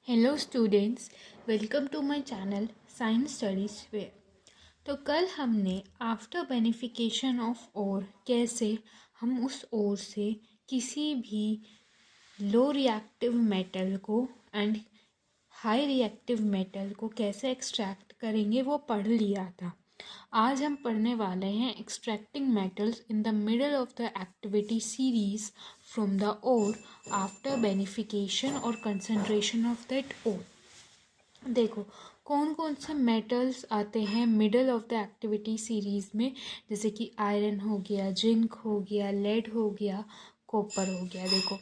Hello students, welcome to my channel science studies where. तो कल हमने आफ्टर बेनिफिकेशन ऑफ ओर कैसे हम उस ओर से किसी भी लो रिएक्टिव मेटल को एंड हाई रिएक्टिव मेटल को कैसे एक्सट्रैक्ट करेंगे वो पढ़ लिया था। आज हम पढ़ने वाले हैं extracting metals in the middle of the activity series from the ore after beneficiation और कंसंट्रेशन ऑफ दैट ओर। देखो कौन कौन से मेटल्स आते हैं middle of the activity series में, जैसे कि आयरन हो गया, जिंक हो गया, लेड हो गया, कॉपर हो गया। देखो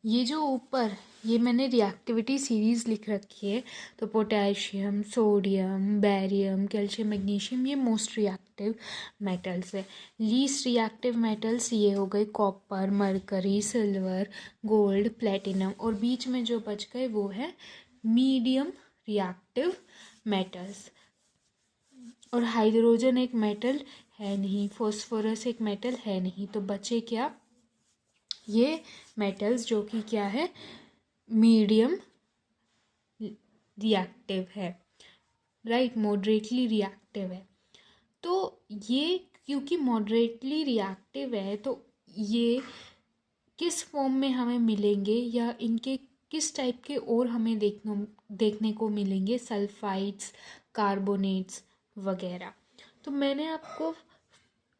ये जो ऊपर ये मैंने रिएक्टिविटी सीरीज़ लिख रखी है, तो potassium, sodium, barium, calcium, magnesium, ये मोस्ट रिएक्टिव मेटल्स है। लीस्ट रिएक्टिव मेटल्स ये हो गए copper, mercury, silver, gold, platinum, और बीच में जो बच गए वो है मीडियम रिएक्टिव मेटल्स। और हाइड्रोजन एक मेटल है नहीं, फॉस्फोरस एक मेटल है नहीं, तो बचे क्या ये मेटल्स जो कि क्या है मीडियम रिएक्टिव है, राइट, मॉडरेटली रिएक्टिव है। तो ये क्योंकि मॉडरेटली रिएक्टिव है तो ये किस फॉर्म में हमें मिलेंगे या इनके किस टाइप के और हमें देखने को मिलेंगे, सल्फाइड्स, कार्बोनेट्स वगैरह। तो मैंने आपको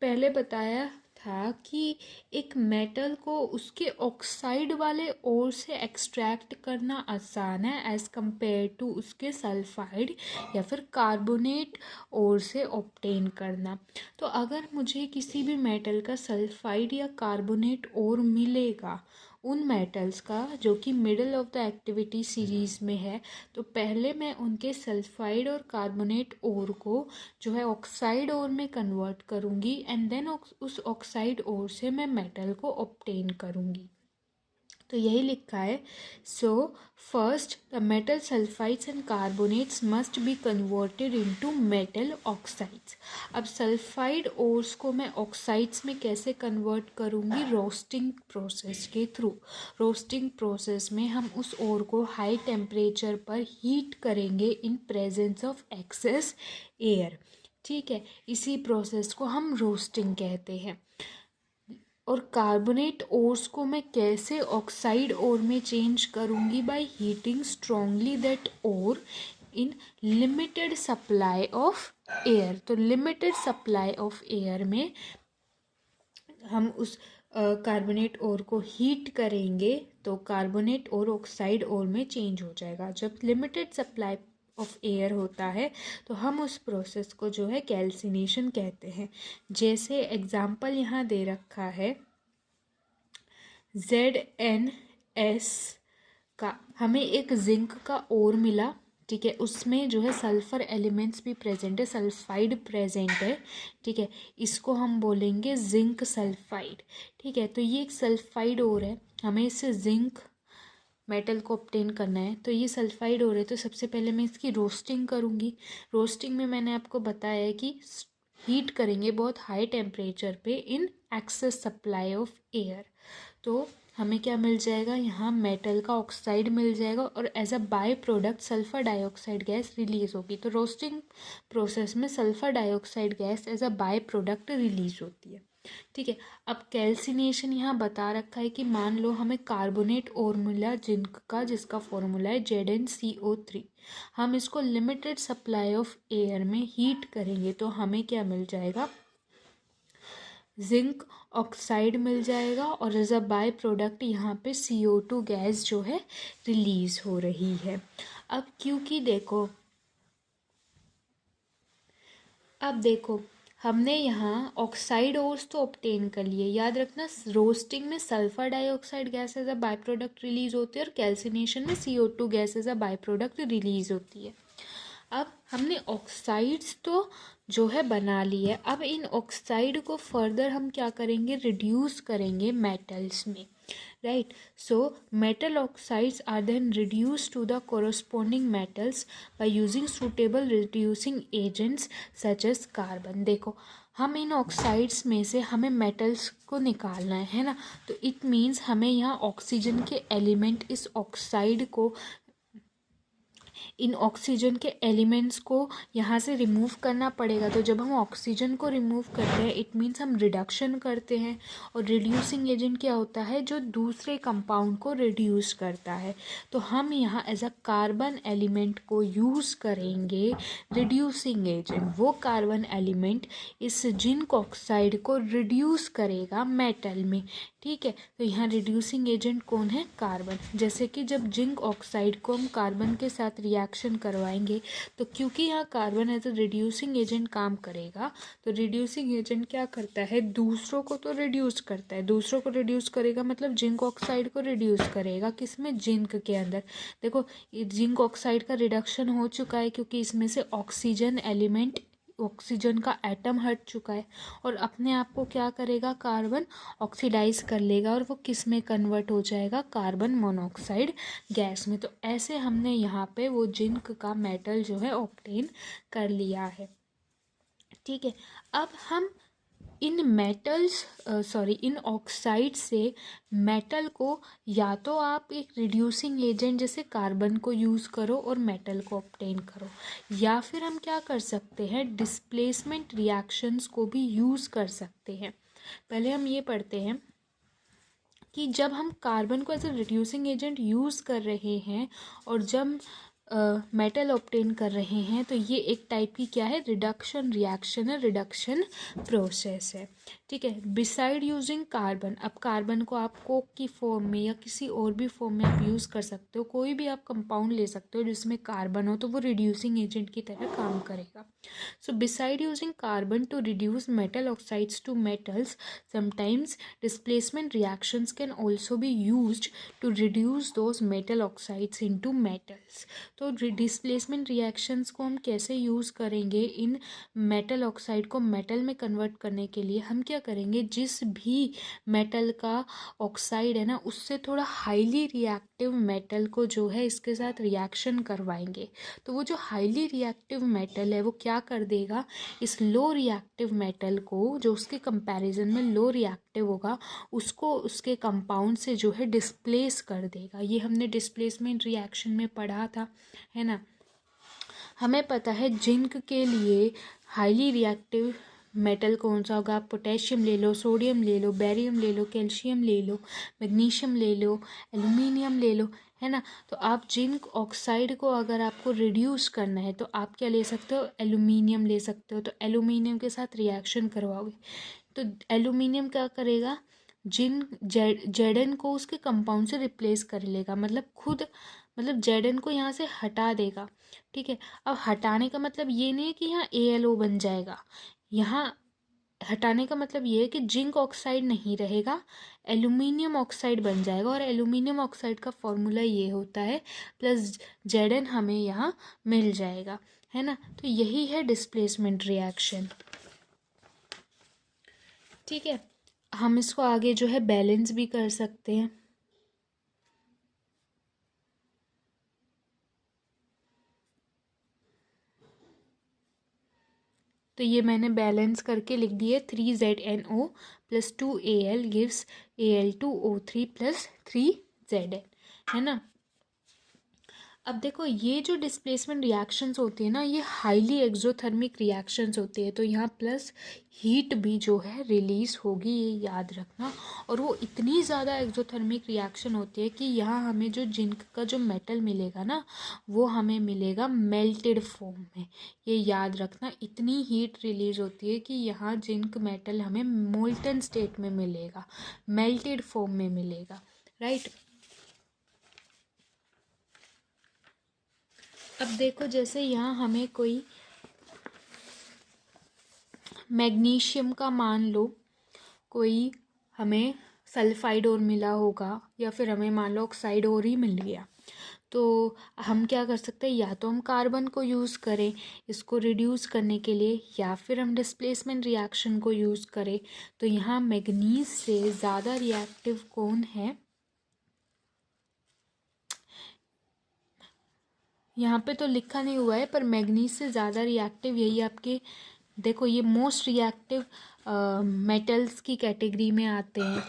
पहले बताया था कि एक मेटल को उसके ऑक्साइड वाले ओर से एक्सट्रैक्ट करना आसान है एज़ कंपेयर टू उसके सल्फाइड या फिर कार्बोनेट ओर से ऑब्टेन करना। तो अगर मुझे किसी भी मेटल का सल्फाइड या कार्बोनेट ओर मिलेगा उन मेटल्स का जो कि middle of the activity series में है, तो पहले मैं उनके सल्फाइड और कार्बोनेट ओर को जो है ऑक्साइड ओर में कन्वर्ट करूँगी एंड देन उस ऑक्साइड ओर से मैं मेटल को ऑब्टेन करूँगी। तो यही लिखा है, so first the metal sulphides and carbonates must be converted into metal oxides. अब सल्फाइड ओर्स को मैं ऑक्साइड्स में कैसे कन्वर्ट करूँगी, रोस्टिंग प्रोसेस के थ्रू। रोस्टिंग प्रोसेस में हम उस ओर को हाई टेम्परेचर पर हीट करेंगे in presence of excess air, ठीक है। इसी प्रोसेस को हम रोस्टिंग कहते हैं। और कार्बोनेट ओर्स को मैं कैसे ऑक्साइड ओर में चेंज करूँगी, by heating strongly that ore in limited supply of air. तो लिमिटेड सप्लाई ऑफ एयर में हम उस कार्बोनेट ओर को हीट करेंगे तो कार्बोनेट और ऑक्साइड ओर में चेंज हो जाएगा। जब लिमिटेड सप्लाई ऑफ एयर होता है तो हम उस प्रोसेस को जो है कैल्सिनेशन कहते हैं। जैसे एग्जाम्पल यहाँ दे रखा है, ZnS का हमें एक जिंक का ओर मिला, ठीक है, उसमें जो है सल्फर एलिमेंट्स भी प्रेजेंट है, सल्फाइड प्रेजेंट है, ठीक है, इसको हम बोलेंगे जिंक सल्फाइड, ठीक है। तो ये एक सल्फाइड ओर है, हमें इससे जिंक मेटल को ऑब्टेन करना है, तो ये सल्फाइड ओर है। तो सबसे पहले मैं इसकी रोस्टिंग करूँगी। रोस्टिंग में मैंने आपको बताया है कि हीट करेंगे बहुत हाई टेम्परेचर पे in excess supply of air, तो हमें क्या मिल जाएगा, यहाँ मेटल का ऑक्साइड मिल जाएगा और as a by product sulphur dioxide gas release होगी। तो रोस्टिंग प्रोसेस में sulphur dioxide gas as a by product release होती है, ठीक है। अब कैल्सिनेशन यहाँ बता रखा है कि मान लो हमें कार्बोनेट और मिला जिंक का, जिसका फॉर्मूला है ZnCO3। हम इसको लिमिटेड सप्लाई ऑफ एयर में हीट करेंगे तो हमें क्या मिल जाएगा, जिंक ऑक्साइड मिल जाएगा और एज अ बाय प्रोडक्ट यहाँ पे CO2 गैस जो है रिलीज हो रही है। अब क्योंकि देखो हमने यहाँ ऑक्साइड ओर्स तो ऑब्टेन कर लिए, याद रखना रोस्टिंग में sulphur dioxide gas as a by product release होती है और कैल्सिनेशन में CO2 gas as a by product release होती है। अब हमने ऑक्साइड्स तो जो है बना ली है, अब इन ऑक्साइड को फर्दर हम क्या करेंगे, रिड्यूस करेंगे मेटल्स में, right. So metal oxides are then reduce to the corresponding metals by using suitable reducing agents such as carbon. देखो हम इन ऑक्साइड्स में से हमें मेटल्स को निकालना है ना, तो इट मीन्स हमें यहाँ ऑक्सीजन के एलिमेंट इस ऑक्साइड को, इन ऑक्सीजन के एलिमेंट्स को यहाँ से रिमूव करना पड़ेगा। तो जब हम ऑक्सीजन को रिमूव करते हैं इट मीन्स हम रिडक्शन करते हैं, और रिड्यूसिंग एजेंट क्या होता है, जो दूसरे कंपाउंड को रिड्यूस करता है। तो हम यहाँ एज अ कार्बन एलिमेंट को यूज़ करेंगे रिड्यूसिंग एजेंट। वो कार्बन एलिमेंट इस जिंक ऑक्साइड को रिड्यूस करेगा मेटल में, ठीक है। तो यहाँ रिड्यूसिंग एजेंट कौन है, कार्बन। जैसे कि जब जिंक ऑक्साइड को हम कार्बन के साथ रिएक्शन करवाएंगे, तो क्योंकि यहाँ carbon as a reducing agent काम करेगा, तो रिड्यूसिंग एजेंट क्या करता है, दूसरों को तो रिड्यूस करता है, दूसरों को रिड्यूस करेगा मतलब जिंक ऑक्साइड को रिड्यूस करेगा, किसमें, जिंक के अंदर। देखो जिंक ऑक्साइड का रिडक्शन हो चुका है क्योंकि इसमें से ऑक्सीजन एलिमेंट, ऑक्सीजन का एटम हट चुका है, और अपने आप को क्या करेगा, कार्बन ऑक्सीडाइज कर लेगा, और वो किस में कन्वर्ट हो जाएगा, कार्बन मोनोऑक्साइड गैस में। तो ऐसे हमने यहाँ पे वो जिंक का मेटल जो है ऑब्टेन कर लिया है, ठीक है। अब हम इन मेटल्स इन ऑक्साइड से मेटल को या तो आप एक रिड्यूसिंग एजेंट जैसे कार्बन को यूज़ करो और मेटल को ऑब्टेन करो, या फिर हम क्या कर सकते हैं, डिस्प्लेसमेंट रिएक्शंस को भी यूज़ कर सकते हैं। पहले हम ये पढ़ते हैं कि जब हम कार्बन को as a reducing agent use कर रहे हैं और जब मेटल ऑब्टेन कर रहे हैं, तो ये एक टाइप की क्या है, रिडक्शन रिएक्शन है, रिडक्शन प्रोसेस है, ठीक है। बिसाइड यूजिंग कार्बन, अब कार्बन को आप कोक की फॉर्म में या किसी और भी फॉर्म में आप यूज़ कर सकते हो, कोई भी आप कंपाउंड ले सकते हो जिसमें कार्बन हो, तो वो रिड्यूसिंग एजेंट की तरह काम करेगा। So beside using carbon to reduce metal oxides to metals, sometimes displacement reactions can also be used to reduce those metal oxides into metals। तो डिस्प्लेसमेंट रिएक्शंस को हम कैसे यूज़ करेंगे, इन मेटल ऑक्साइड को मेटल में कन्वर्ट करने के लिए हम क्या करेंगे, जिस भी मेटल का ऑक्साइड है ना, उससे थोड़ा हाईली रिएक्टिव मेटल को जो है इसके साथ रिएक्शन करवाएंगे। तो वो जो हाईली रिएक्टिव मेटल है वो क्या कर देगा, इस लो रिएक्टिव मेटल को, जो उसके कंपैरिजन में लो रिएक्टिव होगा, उसको उसके कंपाउंड से जो है डिस्प्लेस कर देगा। ये हमने डिस्प्लेसमेंट रिएक्शन में पढ़ा था, है ना। हमें पता है जिंक के लिए हाईली रिएक्टिव मेटल कौन सा होगा, पोटेशियम ले लो, सोडियम ले लो, बेरियम ले लो, कैल्शियम ले लो, मैग्नीशियम ले लो, एल्यूमिनियम ले लो, है ना। तो आप जिंक ऑक्साइड को अगर आपको रिड्यूस करना है तो आप क्या ले सकते हो, एल्यूमिनियम ले सकते हो। तो एल्यूमिनियम के साथ रिएक्शन करवाओगे तो एल्यूमिनियम क्या करेगा, जिंक जेडन को उसके कंपाउंड से रिप्लेस कर लेगा, मतलब जेडन को यहाँ से हटा देगा, ठीक है। अब हटाने का मतलब ये नहीं है कि यहाँ ALO बन जाएगा, यहाँ हटाने का मतलब ये है कि जिंक ऑक्साइड नहीं रहेगा, एल्यूमिनियम ऑक्साइड बन जाएगा, और एल्यूमिनियम ऑक्साइड का फॉर्मूला ये होता है प्लस जेडन हमें यहाँ मिल जाएगा, है ना। तो यही है डिस्प्लेसमेंट रिएक्शन, ठीक है। हम इसको आगे जो है बैलेंस भी कर सकते हैं। तो ये मैंने बैलेंस करके लिख दिए, 3ZNO plus 2Al gives Al2O3 plus 3Zn, है ना। अब देखो ये जो डिस्प्लेसमेंट रिएक्शंस होती है ना, ये हाईली एक्सोथर्मिक रिएक्शंस होती है, तो यहाँ प्लस हीट भी जो है रिलीज होगी, ये याद रखना। और वो इतनी ज़्यादा एक्सोथर्मिक रिएक्शन होती है कि यहाँ हमें जो जिंक का जो मेटल मिलेगा ना, वो हमें मिलेगा मेल्टेड फॉर्म में, ये याद रखना। इतनी हीट रिलीज होती है कि यहाँ जिंक मेटल हमें मोल्टन स्टेट में मिलेगा, मेल्टेड फॉर्म में मिलेगा, राइट। अब देखो जैसे यहाँ हमें कोई मैग्नीशियम का, मान लो कोई हमें सल्फाइड और मिला होगा, या फिर हमें मान लो ऑक्साइड और ही मिल गया, तो हम क्या कर सकते हैं, या तो हम कार्बन को यूज़ करें इसको रिड्यूस करने के लिए, या फिर हम डिस्प्लेसमेंट रिएक्शन को यूज़ करें। तो यहाँ मैग्नीज से ज़्यादा रिएक्टिव कौन है, यहाँ पे तो लिखा नहीं हुआ है, पर मैग्नीज से ज़्यादा रिएक्टिव यही आपके, देखो ये मोस्ट रिएक्टिव मेटल्स की कैटेगरी में आते हैं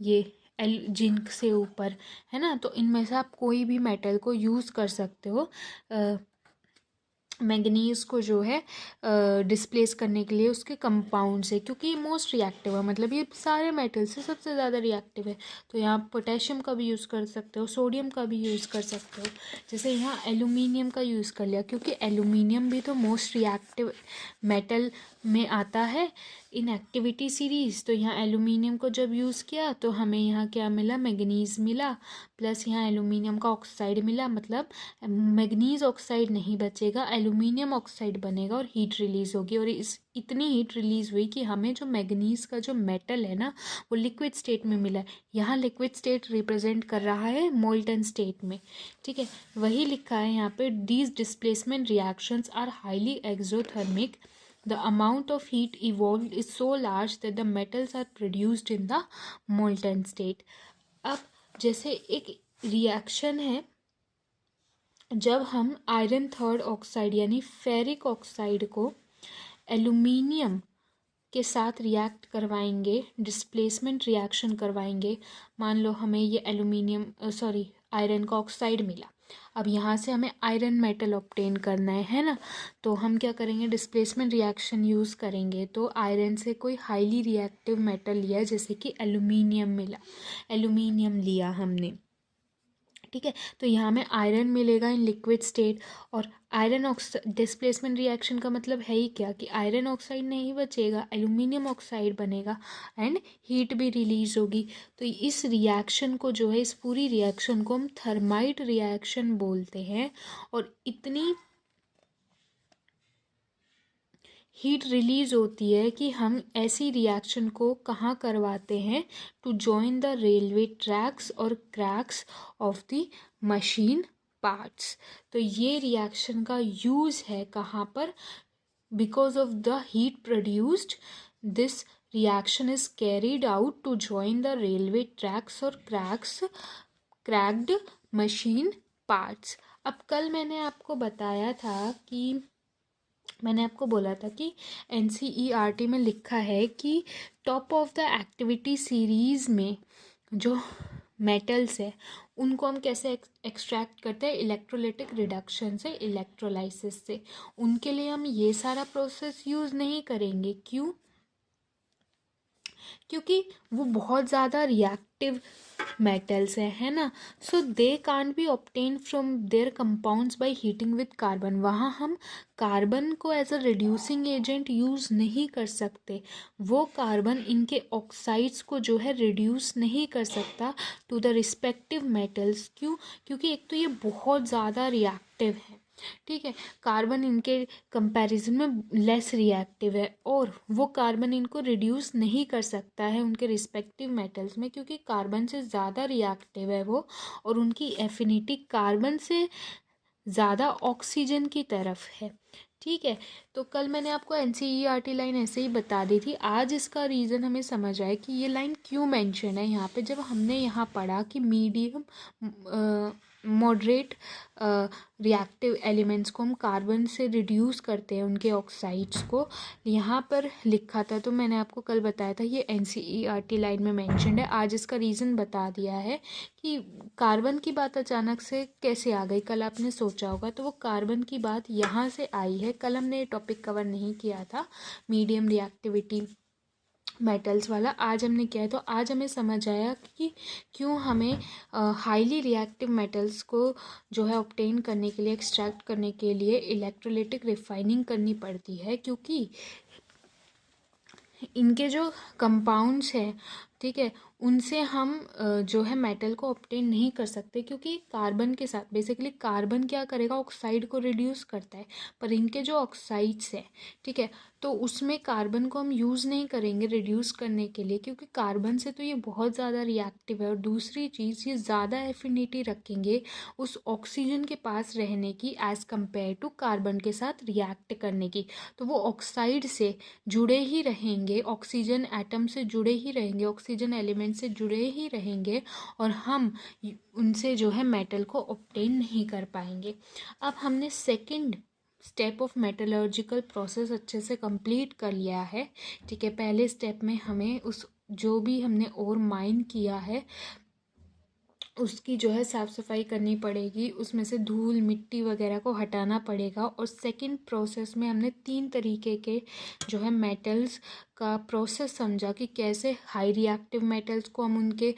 ये, जिंक से ऊपर, है ना। तो इनमें से आप कोई भी मेटल को यूज़ कर सकते हो मैंगनीज को जो है डिस्प्लेस करने के लिए उसके कंपाउंड से, क्योंकि ये मोस्ट रिएक्टिव है, मतलब ये सारे मेटल से सबसे ज़्यादा रिएक्टिव है। तो यहाँ पोटेशियम का भी यूज़ कर सकते हो, सोडियम का भी यूज़ कर सकते हो। जैसे यहाँ एल्यूमिनियम का यूज़ कर लिया, क्योंकि एल्यूमिनियम भी तो मोस्ट रिएक्टिव मेटल में आता है इन एक्टिविटी सीरीज़। तो यहाँ एल्यूमिनियम को जब यूज़ किया तो हमें यहाँ क्या मिला, मैंगनीज मिला, प्लस यहाँ एल्यूमिनियम का ऑक्साइड मिला, मतलब मैंगनीज ऑक्साइड नहीं बचेगा, एल्यूमिनियम ऑक्साइड बनेगा और हीट रिलीज़ होगी। और इस इतनी हीट रिलीज़ हुई कि हमें जो मैंगनीज का जो मेटल है ना वो लिक्विड स्टेट में मिला है। यहाँ लिक्विड स्टेट रिप्रेजेंट कर रहा है मोल्टन स्टेट में, ठीक है। वही लिखा है यहाँ पे, these displacement reactions are highly exothermic, the amount of heat evolved is so large that the metals are produced in the molten state। अब जैसे एक रिएक्शन है, जब हम आयरन थर्ड ऑक्साइड यानी फेरिक ऑक्साइड को एल्यूमिनियम के साथ रिएक्ट करवाएंगे, डिस्प्लेसमेंट रिएक्शन करवाएंगे, मान लो हमें ये एल्यूमिनियम आयरन का ऑक्साइड मिला, अब यहाँ से हमें आयरन मेटल ऑब्टेन करना है ना। तो हम क्या करेंगे, डिस्प्लेसमेंट रिएक्शन यूज़ करेंगे। तो आयरन से कोई हाईली रिएक्टिव मेटल लिया, जैसे कि एल्यूमिनियम मिला, एल्यूमिनियम लिया हमने, ठीक है। तो यहाँ में आयरन मिलेगा इन लिक्विड स्टेट, और आयरन ऑक्साइड डिस्प्लेसमेंट रिएक्शन का मतलब है ही क्या, कि आयरन ऑक्साइड नहीं बचेगा, एल्यूमिनियम ऑक्साइड बनेगा एंड हीट भी रिलीज होगी। तो इस रिएक्शन को जो है, इस पूरी रिएक्शन को हम थर्माइट रिएक्शन बोलते हैं। और इतनी हीट रिलीज होती है कि हम ऐसी रिएक्शन को कहाँ करवाते हैं, to join the railway tracks और cracks of the machine parts. तो ये रिएक्शन का यूज़ है कहाँ पर, because of the heat produced this reaction is carried out to join the railway tracks और क्रैक्ड मशीन पार्ट्स। अब कल मैंने आपको बताया था कि मैंने आपको बोला था कि NCERT में लिखा है कि top of the activity series में जो मेटल्स है उनको हम कैसे एक्सट्रैक्ट करते हैं, इलेक्ट्रोलिटिक रिडक्शन से, इलेक्ट्रोलाइसिस से। उनके लिए हम ये सारा प्रोसेस यूज़ नहीं करेंगे, क्यों, क्योंकि वो बहुत ज़्यादा रिएक्टिव मेटल्स है ना। So they can't be obtain from their compounds by heating with carbon. वहाँ हम कार्बन को as a reducing agent use नहीं कर सकते, वो कार्बन इनके ऑक्साइड्स को जो है रिड्यूस नहीं कर सकता टू द रिस्पेक्टिव मेटल्स। क्यों, क्योंकि एक तो ये बहुत ज़्यादा रिएक्टिव है, ठीक है, कार्बन इनके कंपैरिजन में लेस रिएक्टिव है, और वो कार्बन इनको रिड्यूस नहीं कर सकता है उनके रिस्पेक्टिव मेटल्स में, क्योंकि कार्बन से ज़्यादा रिएक्टिव है वो, और उनकी एफिनिटी कार्बन से ज़्यादा ऑक्सीजन की तरफ है, ठीक है। तो कल मैंने आपको NCERT लाइन ऐसे ही बता दी थी, आज इसका रीज़न हमें समझ आया कि ये लाइन क्यों मेंशन है यहाँ पे। जब हमने यहाँ पढ़ा कि मीडियम मॉडरेट रिएक्टिव एलिमेंट्स को हम कार्बन से रिड्यूस करते हैं उनके ऑक्साइड्स को, यहाँ पर लिखा था, तो मैंने आपको कल बताया था ये NCERT लाइन में मेंशन्ड है। आज इसका रीज़न बता दिया है कि कार्बन की बात अचानक से कैसे आ गई, कल आपने सोचा होगा, तो वो कार्बन की बात यहाँ से आई है। कल हमने ये टॉपिक कवर नहीं किया था, मीडियम रिएक्टिविटी मेटल्स वाला, आज हमने किया है। तो आज हमें समझ आया कि क्यों हमें हाईली रिएक्टिव मेटल्स को जो है ऑब्टेन करने के लिए, एक्सट्रैक्ट करने के लिए इलेक्ट्रोलिटिक रिफाइनिंग करनी पड़ती है, क्योंकि इनके जो कंपाउंड्स हैं ठीक है, उनसे हम जो है मेटल को ऑब्टेन नहीं कर सकते, क्योंकि कार्बन के साथ बेसिकली कार्बन क्या करेगा, ऑक्साइड को रिड्यूस करता है, पर इनके जो ऑक्साइड्स हैं, ठीक है, तो उसमें कार्बन को हम यूज़ नहीं करेंगे रिड्यूस करने के लिए, क्योंकि कार्बन से तो ये बहुत ज़्यादा रिएक्टिव है। और दूसरी चीज़, ये ज़्यादा एफिनिटी रखेंगे उस ऑक्सीजन के पास रहने की एज़ कम्पेयर टू कार्बन के साथ रिएक्ट करने की। तो वो ऑक्साइड से जुड़े ही रहेंगे, ऑक्सीजन एटम से जुड़े ही रहेंगे, ऑक्सीजन एलिमेंट से जुड़े ही रहेंगे, और हम उनसे जो है मेटल को ऑब्टेन नहीं कर पाएंगे। अब हमने second step of metallurgical process अच्छे से कंप्लीट कर लिया है। ठीक है, पहले स्टेप में हमें उस जो भी हमने ओर माइन किया है उसकी जो है साफ़ सफाई करनी पड़ेगी, उसमें से धूल मिट्टी वगैरह को हटाना पड़ेगा। और सेकंड प्रोसेस में हमने 3 तरीके के जो है मेटल्स का प्रोसेस समझा कि कैसे हाई रिएक्टिव मेटल्स को हम उनके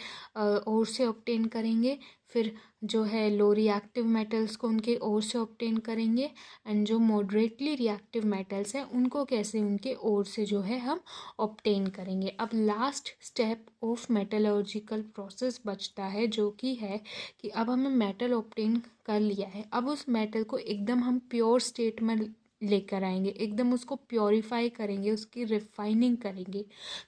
ओर से ऑब्टेन करेंगे, फिर जो है लो रिएक्टिव मेटल्स को उनके ओर से ऑब्टेन करेंगे, एंड जो मॉडरेटली रिएक्टिव मेटल्स हैं उनको कैसे उनके ओर से जो है हम ऑब्टेन करेंगे। अब last step of metallurgical process बचता है, जो कि है कि अब हमें मेटल ऑब्टेन कर लिया है, अब उस मेटल को एकदम हम प्योर स्टेट में लेकर आएंगे, एकदम उसको प्योरीफाई करेंगे, उसकी रिफाइनिंग करेंगे।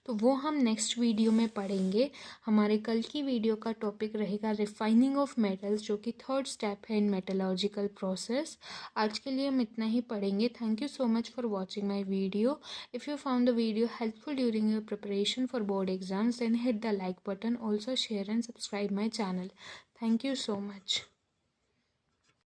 तो वो हम नेक्स्ट वीडियो में पढ़ेंगे। हमारे कल की वीडियो का टॉपिक रहेगा रिफाइनिंग ऑफ मेटल्स, जो कि थर्ड स्टेप है इन मेटलर्जिकल प्रोसेस। आज के लिए हम इतना ही पढ़ेंगे। Thank you so much for watching my video. If you found the video helpful during your preparation for board exams, then hit the like button. Also share and subscribe my channel. Thank you so much.